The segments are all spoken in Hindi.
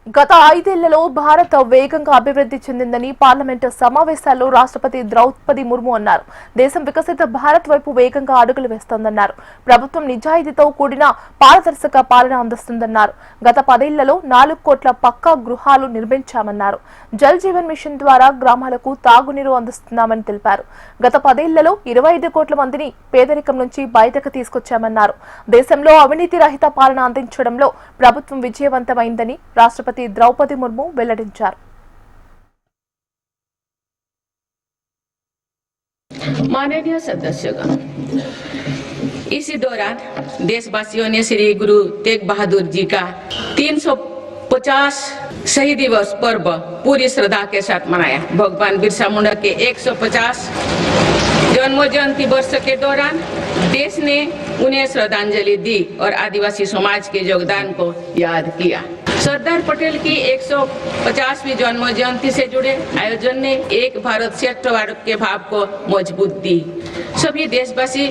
గత 5 ఏళ్లలో భారత్ వేగంగా అభివృద్ధి చెందిందని పార్లమెంటు సమావేశాల్లో రాష్ట్రపతి ద్రౌపది ముర్ము అన్నారు. దేశం వికసిత భారత్ వైపు వేగంగా అడుగులు వేస్తోందన్నారు. ప్రభుత్వం నిజాయితీతో కూడిన పారదర్శక పాలన అందిస్తుందన్నారు. గత 10 ఏళ్లలో 4 కోట్ల పక్కా గృహాలు నిర్మించామన్నారు. జల్ జీవన్ మిషన్ ద్వారా గ్రామాలకు తాగునీరు అందిస్తున్నామని తెలిపారు. గత 10 ఏళ్లలో 25 కోట్ల మందిని పేదరికం నుంచి బయటకు తీసుకొచ్చామన్నారు. దేశంలో అవినీతి రహిత పాలన అందించడంలో ప్రభుత్వం విజయవంతమైందని రాష్ట్రపతి द्रौपदी मुर्मू వెల్లడించారు. माननीय सदस्यगण, इसी दौरान देशवासियों ने श्री गुरु तेग बहादुर जी का 350 शहीद दिवस पर्व पूरी श्रद्धा के साथ मनाया। भगवान बिरसा मुंडा के 150 जन्म जयंती वर्ष के दौरान देश ने उन्हें श्रद्धांजलि दी और आदिवासी समाज के योगदान को याद किया। सरदार पटेल की 150वीं जन्म जयंती से जुड़े आयोजन ने एक भारत श्रेष्ठ भारत के भाव को मजबूत दी। सभी देशवासी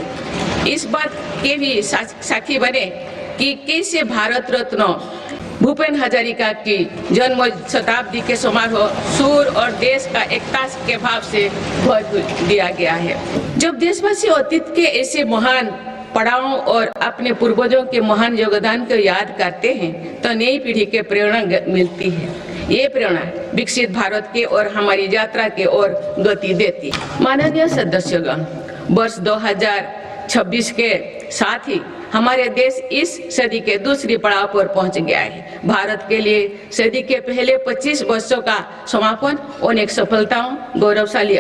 इस बात के भी साक्षी बने कि कैसे भारत रत्न भूपेन हजारिका की जन्म शताब्दी के समारोह सूर और देश का एकता के भाव से भर दिया गया है। जब देशवासी अतीत के ऐसे महान पड़ावों और अपने पूर्वजों के महान योगदान को याद करते हैं तो नई पीढ़ी के प्रेरणा मिलती है। ये प्रेरणा विकसित भारत के और हमारी यात्रा के ओर गति देती। माननीय सदस्यगण, वर्ष 2026 के साथ ही हमारे देश इस सदी के दूसरी पड़ाव पर पहुंच गया है। भारत के लिए सदी के पहले 25 वर्षों का समापन अनेक सफलताओं, गौरवशाली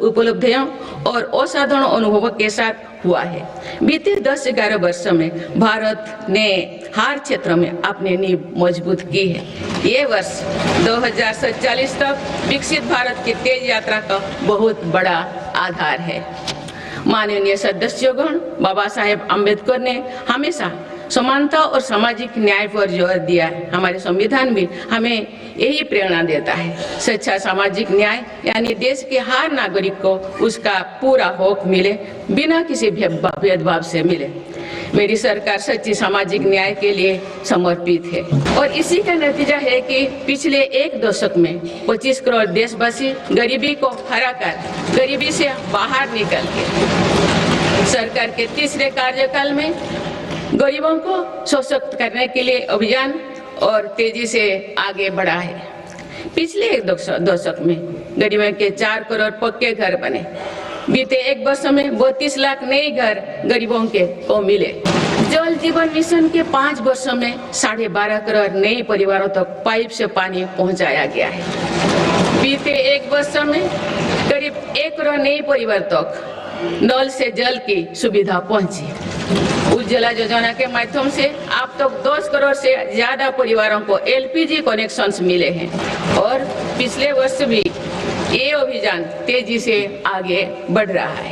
उपलब्धियों और असाधारण अनुभवों के साथ हुआ है। बीते 10-11 वर्षों में भारत ने हर क्षेत्र में अपनी नींव मजबूत की है। ये वर्ष 2047 तक विकसित भारत की तेज यात्रा का बहुत बड़ा आधार है। माननीय सदस्यगण, बाबा साहेब अम्बेडकर ने हमेशा समानता और सामाजिक न्याय पर जोर दिया है। हमारे संविधान भी हमें यही प्रेरणा देता है। सच्चा सामाजिक न्याय यानी देश के हर नागरिक को उसका पूरा हक मिले, बिना किसी भेदभाव से मिले। मेरी सरकार सच्ची सामाजिक न्याय के लिए समर्पित है और इसी का नतीजा है कि पिछले एक दशक में 25 करोड़ देशवासी गरीबी को हराकर गरीबी से बाहर निकल के सरकार के तीसरे कार्यकाल में गरीबों को सशक्त करने के लिए अभियान और तेजी से आगे बढ़ा है। पिछले एक दशक में गरीबों के 4 करोड़ पक्के घर बने। बीते एक वर्ष में 32 लाख नए घर गरीबों के को मिले। जल जीवन मिशन के 5 वर्षों में 12.5 करोड़ नए परिवारों तक पाइप से पानी पहुंचाया गया है। बीते एक वर्ष में करीब 1 करोड़ नए परिवार तक नल से जल की सुविधा पहुंची। उज्ज्वला योजना के माध्यम से अब तक 10 करोड़ से ज्यादा परिवारों को LPG कनेक्शंस मिले हैं और पिछले वर्ष भी ये अभियान तेजी से आगे बढ़ रहा है।